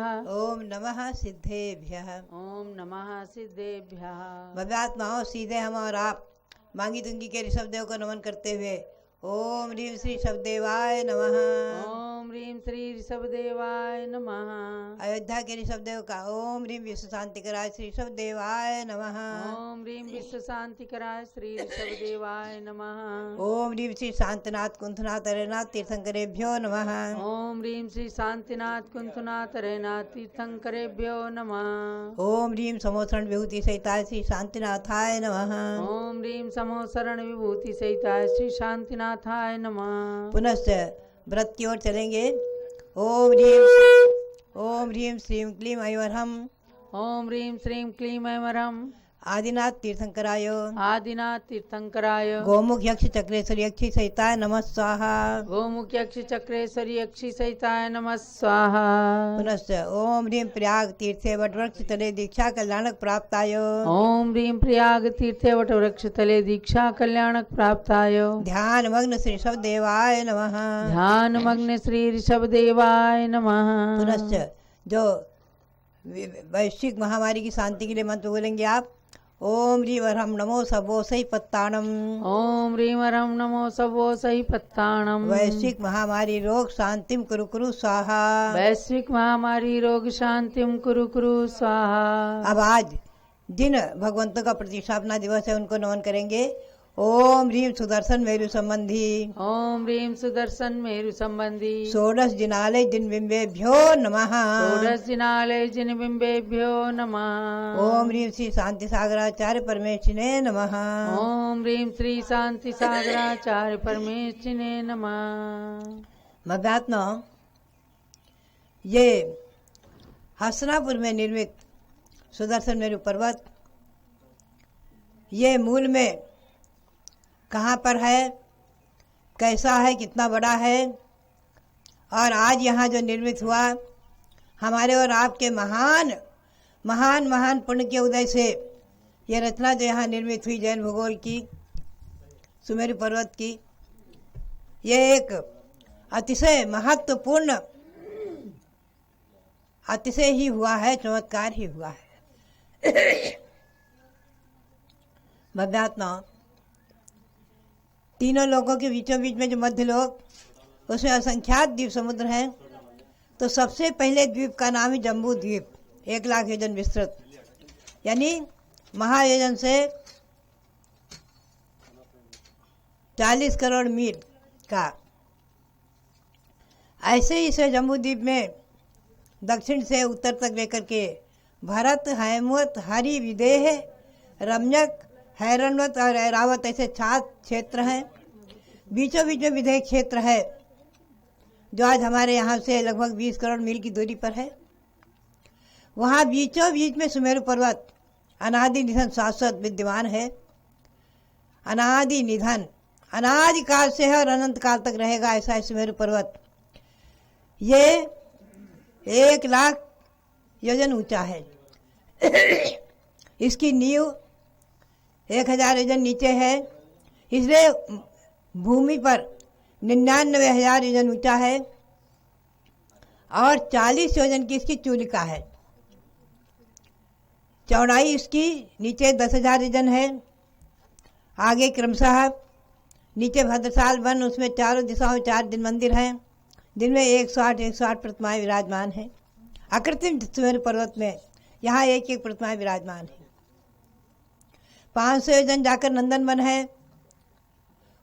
ओम नमः सिद्धेभ्यः। ओम नमः सिद्धेभ्यः। भव्यात्माओं, सीधे हम और आप मांगी तुंगी के ऋषभ देव को नमन करते हुए ओम ह्रीं श्री ऋषभदेवाय नमः। ओम ह्रीं श्री ऋषभदेवाय नमः। अयोध्या के ऋषभ देव का ओम ह्रीं विश्व शांति कराय श्री ऋषभदेवाय नमः। ओम ह्रीं विश्व शांति कराय श्री ऋषभदेवाय नमः। ओम ह्रीं श्री शांतिनाथ कुंथनाथ अरेनाथ तीर्थंकरेभ्यो नमः। ओम ह्रीं श्री शांतिनाथ कुंथनाथ अरेनाथ तीर्थंकरेभ्यो नमः। ओम ह्रीं समोसरण विभूति सहिताय श्री शांतिनाथाय नमः। ओम ह्रीं समोसरण विभूति सहिताय श्री शांतिनाथाय नमः। पुनश्च व्रत की ओर चलेंगे। ओम ह्रीं श्रीं क्लीं ऐवरहम। ओम ह्रीं श्रीं क्लीं ऐवरहम। आदिनाथ तीर्थंकराय आदिनाथ तीर्थंकराय गोमुख यक्ष चक्रेश्वरी यक्षी सहिताय नमः स्वाहा। गोमुख यक्ष चक्रेश्वरी यक्षी सहिताय नमः स्वाहा। पुनश्च ओम ह्रीं प्रयाग तीर्थे वटवृक्ष तले दीक्षा कल्याणक प्राप्ताय। ओम ह्रीं प्रयाग तीर्थे वटवृक्ष तले दीक्षा कल्याणक प्राप्ताय ध्यान मग्न श्री ऋषभदेवाय नमः। ध्यान मग्न श्री ऋषभदेवाय नमः। पुनश्च जो वैश्विक महामारी की शांति के लिए मंत्र बोलेंगे आप। ओम ह्रीं वरहम नमो सबो सही पत्ताणम। ओम ह्रीं वरहम नमो सबो सही पत्ताणम। वैश्विक महामारी रोग शांतिम कुरु कुरु स्वाहा। वैश्विक महामारी रोग शांतिम कुरु कुरु स्वाहा। अब आज जिन भगवंतों का प्रतिष्ठापना दिवस है उनको नमन करेंगे। ओम ह्रीं सुदर्शन मेरु संबंधी। ओम ह्रीं सुदर्शन मेरु संबंधी। षोडश जिनालय जिन बिंबेभ्यो नमः। षोडश जिनालय जिन बिंबेभ्यो नमः। ओम ह्रीं श्री शांति सागराचार्य परमेश्वरिने नमः। ओम ह्रीं श्री शांति सागराचार्य परमेश्वरिने नमः। मध्यात्मा, ये हसनापुर में निर्मित सुदर्शन मेरु पर्वत, ये मूल में कहाँ पर है, कैसा है, कितना बड़ा है, और आज यहाँ जो निर्मित हुआ हमारे और आपके महान महान महान पुण्य के उदय से ये रचना जो यहाँ निर्मित हुई जैन भूगोल की, सुमेरु पर्वत की, ये एक अतिशय महत्वपूर्ण, अतिशय ही हुआ है, चमत्कार ही हुआ है। भव्यात्मा, तीनों लोगों के बीचों बीच में जो मध्य लोक, उसमें असंख्यात द्वीप समुद्र हैं। तो सबसे पहले द्वीप का नाम है जम्बू द्वीप, 1 लाख योजन विस्तृत, यानी महायोजन से 40 करोड़ मील का। ऐसे ही इसे जम्बू द्वीप में दक्षिण से उत्तर तक लेकर के भरत, हैमवत, हरि, विदेह, रम्यक, हैरनवत और ऐरावत ऐसे 7 क्षेत्र हैं। बीचों बीच में विदेह क्षेत्र है जो आज हमारे यहाँ से लगभग 20 करोड़ मील की दूरी पर है। वहाँ बीचों बीच में सुमेरु पर्वत अनादि निधन शाश्वत विद्यमान है। अनादि निधन, अनादि काल से है और अनंत काल तक रहेगा, ऐसा है सुमेरु पर्वत। ये 1 लाख योजन ऊंचा है। इसकी नींव 1000 योजन नीचे है, इसलिए भूमि पर 99,000 योजन ऊंचा है और 40 योजन की इसकी चूलिका है। चौड़ाई इसकी नीचे 10,000 योजन है। आगे क्रमशः नीचे भद्रसाल वन, उसमें चारों दिशाओं में 4 दिन मंदिर हैं, जिनमें 108 प्रतिमाएं विराजमान हैं। अकृत्रिम सुमेरु पर्वत में यहाँ एक एक प्रतिमाएं विराजमान है। 500 योजन जाकर नंदन वन है,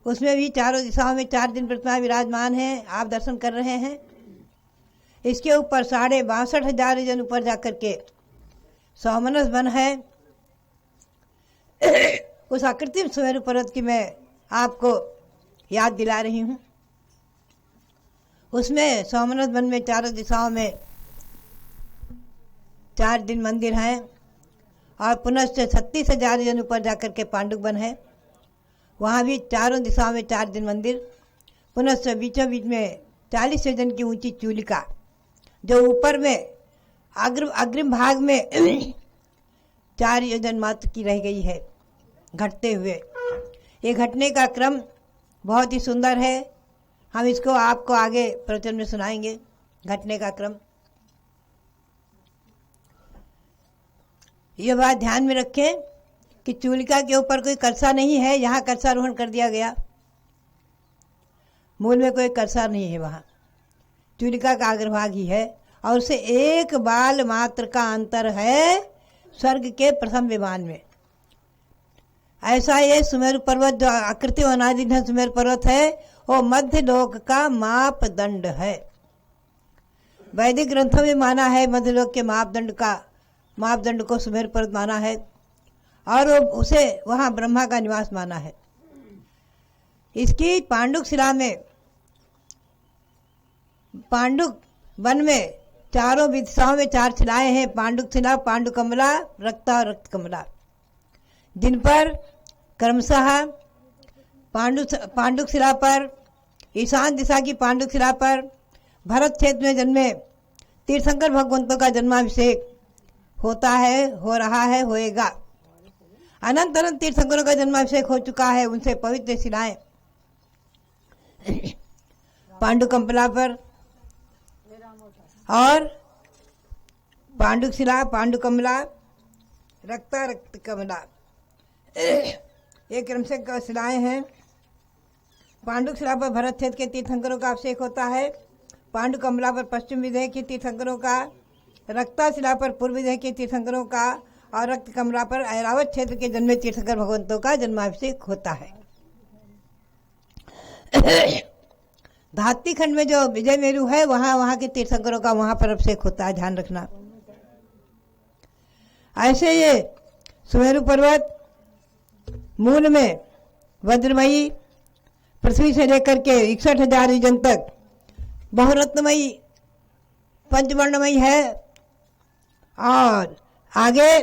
उसमें भी चारों दिशाओं में 4 दिन प्रतिमाएं विराजमान हैं, आप दर्शन कर रहे हैं। इसके ऊपर 62,500 योजन ऊपर जाकर के सौमनस वन है। उस अकृत्रिम सुमेरु पर्वत की मैं आपको याद दिला रही हूँ। उसमें सौमनस वन में चारों दिशाओं में 4 दिन मंदिर हैं और पुनश्च 36,000 योजन ऊपर जाकर के पांडुक वन है, वहाँ भी चारों दिशाओं में 4 दिन मंदिर। पुनश्च बीचों बीच में 40 योजन की ऊंची चूलिका, जो ऊपर में अग्रिम भाग में 4 योजन मात्र की रह गई है घटते हुए। ये घटने का क्रम बहुत ही सुंदर है, हम इसको आपको आगे प्रवचन में सुनाएंगे। घटने का क्रम ये बात ध्यान में रखें कि चूलिका के ऊपर कोई कलसा नहीं है, यहाँ कलसारोहण कर दिया गया। मूल में कोई कलसा नहीं है, वहाँ चूलिका का अग्रभाग ही है और उसे एक बाल मात्र का अंतर है स्वर्ग के प्रथम विमान में। ऐसा ये सुमेरु पर्वत जो आकृति अनादिधन सुमेरु पर्वत है वो मध्य लोक का मापदंड है। वैदिक ग्रंथों में माना है मध्य लोक के मापदंड को सुमेरु पर्वत माना है और वो उसे वहाँ ब्रह्मा का निवास माना है। इसकी पांडुक शिला में, पांडुक वन में चारों दिशाओं में 4 शिलाएं हैं, पांडुक शिला, पांडु कमला, रक्ता और रक्त कमला, जिन पर क्रमशः पांडुक शिला पर, ईशान दिशा की पांडुक शिला पर भरत क्षेत्र में जन्मे तीर्थंकर भगवंतों का जन्माभिषेक होता है, हो रहा है, होएगा। अनंत अनंत तीर्थंकरों का जन्माभिषेक हो चुका है, उनसे पवित्र शिलाएं पांडु कंपला पर और पांडुक शिला, पांडु कमला, रक्ता रक्त कमला, ये क्रम से शिलाएं हैं। पांडुक शिला पर भरत क्षेत्र के तीर्थंकरों का अभिषेक होता है, पांडु कमला पर पश्चिम विदेह के तीर्थंकरों का, रक्ता शिला पर पूर्व विदेह के तीर्थंकरों का और रक्त कमला पर ऐरावत क्षेत्र के जन्मे तीर्थंकर भगवंतों का जन्माभिषेक होता है। धात्री खंड में जो विजय मेरु है वहाँ के तीर्थंकरों का वहाँ पर अभिषेक होता है, ध्यान रखना। ऐसे ये सुमेरु पर्वत मूल में वज्रमयी पृथ्वी से लेकर के 61,000 योजन तक बहुरत्नमयी पंचवर्णमयी है और आगे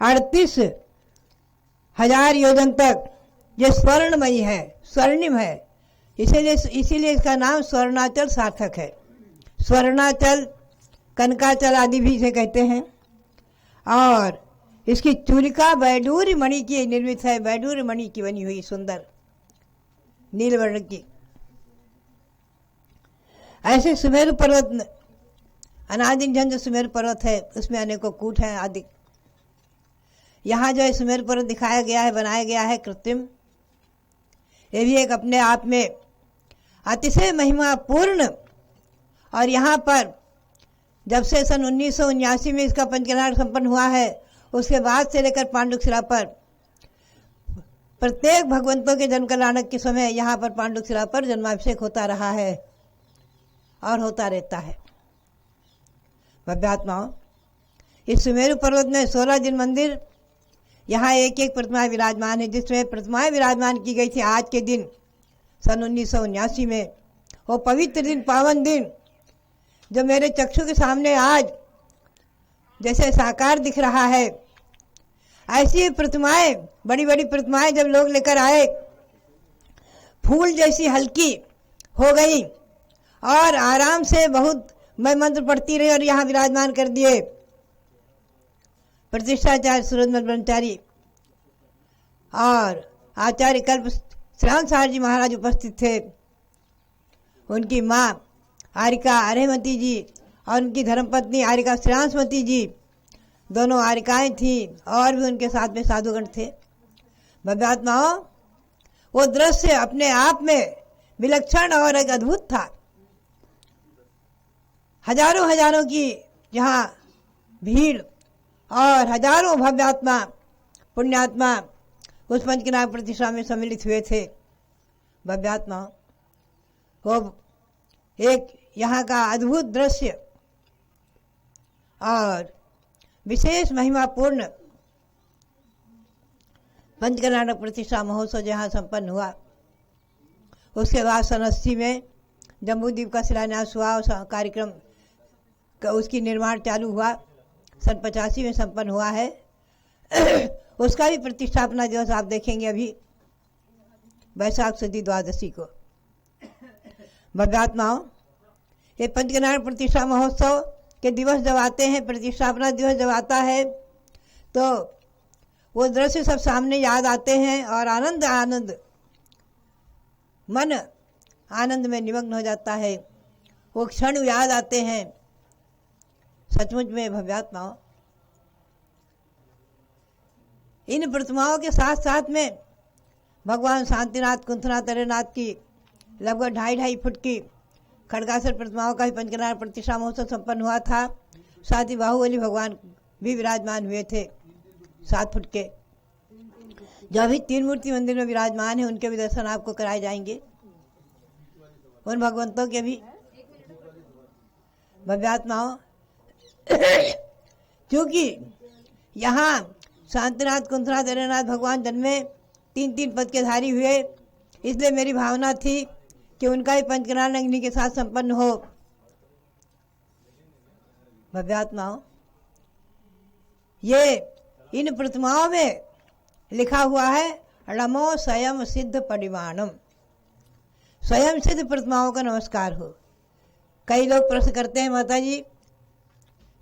38,000 योजन तक ये स्वर्णमयी है, स्वर्णिम है। इसीलिए इसका नाम स्वर्णाचल सार्थक है। स्वर्णाचल, कनकाचल आदि भी इसे कहते हैं। और इसकी चूलिका बैडूर्य मणि की निर्मित है, बैडूर्य मणि की बनी हुई सुंदर नील वर्ण की। ऐसे सुमेरु पर्वत अनादिघन जो सुमेरु पर्वत है उसमें अनेकों कूट हैं आदि। यहाँ जो सुमेरु पर्वत दिखाया गया है, बनाया गया है कृत्रिम, ये भी एक अपने आप में अतिशय महिमापूर्ण। और यहाँ पर जब से सन 1979 में इसका पंचकल्याण संपन्न हुआ है उसके बाद से लेकर पांडुक शिला पर प्रत्येक भगवंतों के जन्म कल्याणक के समय यहाँ पर पांडुक शिला पर जन्माभिषेक होता रहा है और होता रहता है। भव्यात्माओं, इस सुमेरु पर्वत में 16 दिन मंदिर, यहाँ एक एक प्रतिमाएं विराजमान है, जिसमें प्रतिमाएं विराजमान की गई थी आज के दिन सन 1979 में। वो पवित्र दिन, पावन दिन जो मेरे चक्षु के सामने आज जैसे साकार दिख रहा है, ऐसी प्रतिमाएं, बड़ी बड़ी प्रतिमाएं जब लोग लेकर आए, फूल जैसी हल्की हो गई और आराम से बहुत मैं मंत्र पढ़ती रही और यहाँ विराजमान कर दिए प्रतिष्ठाचार्य सूरजमल ब्रह्मचारी और आचार्य कल्प श्रावण सार जी महाराज उपस्थित थे। उनकी माँ आरिका अरेमती जी और उनकी धर्मपत्नी आरिका श्रेयांशमती जी, दोनों आरिकाएं थी और भी उनके साथ में साधुगण थे। भव्यात्माओं, वो दृश्य अपने आप में विलक्षण और एक अद्भुत था। हजारों हजारों की यहाँ भीड़ और हजारों भव्यात्मा पुण्यात्मा उस पंचकल्याण प्रतिष्ठा में सम्मिलित हुए थे। भव्यात्मा, वो एक यहाँ का अद्भुत दृश्य और विशेष महिमापूर्ण पंचकल्याण प्रतिष्ठा महोत्सव जहाँ संपन्न हुआ। उसके बाद सन 80 में जम्बूद्वीप का शिलान्यास हुआ, उस कार्यक्रम का उसकी निर्माण चालू हुआ, सन 85 में संपन्न हुआ है। उसका भी प्रतिष्ठापना दिवस आप देखेंगे अभी वैशाख सुदी 12 को। भव्यात्माओं, ये पंचकल्याण प्रतिष्ठा महोत्सव के दिवस जब आते हैं, प्रतिष्ठापना दिवस जब आता है, तो वो दृश्य सब सामने याद आते हैं और आनंद मन आनंद में निमग्न हो जाता है। वो क्षण याद आते हैं। सचमुच में भव्यात्माओं, इन प्रतिमाओं के साथ साथ में भगवान शांतिनाथ कुंथनाथ अरेनाथ की लगभग 2.5 फुट की खड़गासर प्रतिमाओं का भी पंचकन्या प्रतिष्ठा महोत्सव संपन्न हुआ था। साथ ही बाहुबली भगवान भी विराजमान हुए थे 7 फुट के, जो अभी 3 मूर्ति मंदिर में विराजमान है। उनके भी दर्शन आपको कराए जाएंगे, उन भगवंतों के भी भव्यात्माओं। क्योंकि यहाँ शांतिनाथ कुंथनाथ अरेनाथ भगवान जन्मे 3 पद के धारी हुए, इसलिए मेरी भावना थी कि उनका ही पंचकन्या अग्नि के साथ संपन्न हो। भव्यात्माओं, ये इन प्रतिमाओं में लिखा हुआ है नमो स्वयं सिद्ध परिमाणम, स्वयं सिद्ध प्रतिमाओं का नमस्कार हो। कई लोग प्रश्न करते हैं, माता जी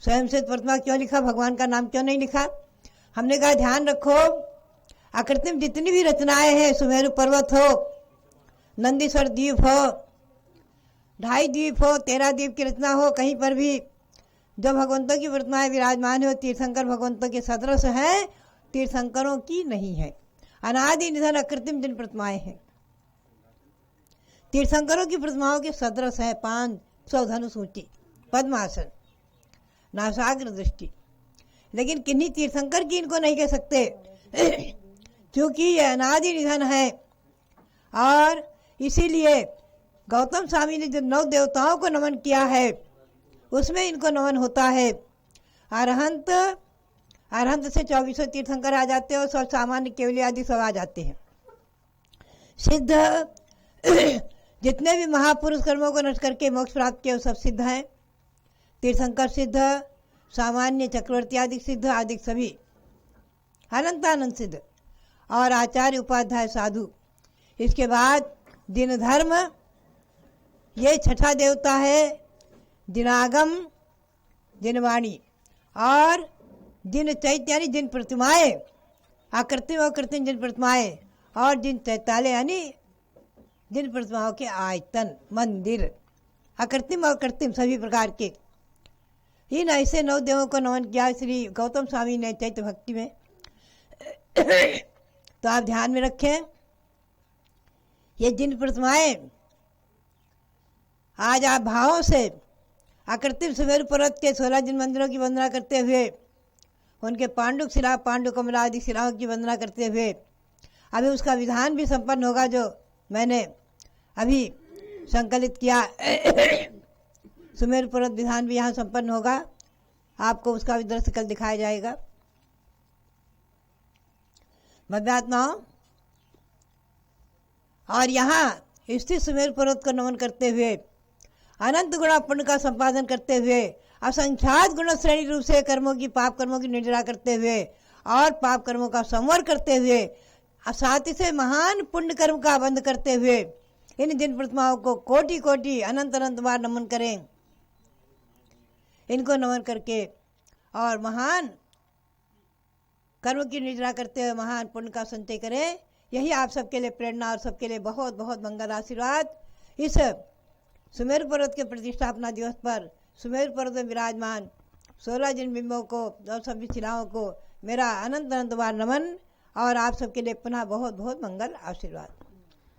स्वयं सिद्ध प्रतिमा क्यों लिखा, भगवान का नाम क्यों नहीं लिखा? हमने कहा ध्यान रखो, अकृत्रिम जितनी भी रचनाएं हैं, सुमेरु पर्वत हो, नंदीश्वर द्वीप हो, 2.5 द्वीप हो, 13 द्वीप की रचना हो, कहीं पर भी जो भगवंतों की प्रतिमाएं विराजमान हो, तीर्थंकर भगवंतों के सदृश हैं, तीर्थंकरों की नहीं है। अनादि निधन अकृत्रिम जिन प्रतिमाएं हैं, तीर्थंकरों की प्रतिमाओं के सदृश है। 500 धनुष ऊंची, पद्मासन, नासाग्र दृष्टि, लेकिन किन्हीं तीर्थंकर की इनको नहीं कह सकते क्योंकि ये अनादि निधन है। और इसीलिए गौतम स्वामी ने जो 9 देवताओं को नमन किया है, उसमें इनको नमन होता है। अरहंत से 2400 तीर्थंकर आ जाते हैं और सब सामान्य केवली आदि सब आ जाते हैं। सिद्ध जितने भी महापुरुष कर्मों को नष्ट करके मोक्ष प्राप्त किए, वो सब सिद्ध हैं। तीर्थंकर सिद्ध, सामान्य चक्रवर्ती आदि सिद्ध, आदि सभी अनंतानंद सिद्ध, और आचार्य उपाध्याय साधु। इसके बाद दिन धर्म, ये छठा देवता है। दिनागम, दिनवाणी और दिन चैत्य यानी जिन प्रतिमाएं, आकृतिम अकृत्रिम जिन प्रतिमाएं, और दिन चैतालय यानी जिन प्रतिमाओं के आयतन, मंदिर, अकृत्रिम अकृत्रिम सभी प्रकार के। इन ऐसे 9 देवों को नमन किया श्री गौतम स्वामी ने चैत्य भक्ति में। तो आप ध्यान में रखें, ये जिन प्रतिमाएं आज आप भावों से आकृतिम सुमेरु पर्वत के 16 जिन मंदिरों की वंदना करते हुए, उनके पांडुक शिला, पांडु कमला आदि शिलाओं की वंदना करते हुए, अभी उसका विधान भी संपन्न होगा जो मैंने अभी संकलित किया। सुमेरु पर्वत विधान भी यहाँ संपन्न होगा, आपको उसका भी दृश्य कल दिखाया जाएगा। भव्यात्माओं, और यहाँ स्थित सुमेरु पर्वत को नमन करते हुए, अनंत गुणा पुण्य का संपादन करते हुए, असंख्यात गुण श्रेणी रूप से कर्मों की, पाप कर्मों की निंदा करते हुए और पाप कर्मों का संवर करते हुए, साथ ही से महान पुण्य कर्म का बंध करते हुए, इन जिन प्रतिमाओं को कोटि कोटि अनंत अनंत बार नमन करें। इनको नमन करके और महान कर्म की निंदा करते हुए महान पुण्य का संचय करें। यही आप सबके लिए प्रेरणा और सबके लिए बहुत बहुत मंगल आशीर्वाद। इस सुमेरु पर्वत के प्रतिष्ठापना दिवस पर सुमेरु पर्वत में विराजमान 16 जिन बिंबों को और सभी शिलाओं को मेरा अनंत अनंत बार नमन, और आप सबके लिए पुनः बहुत बहुत मंगल आशीर्वाद।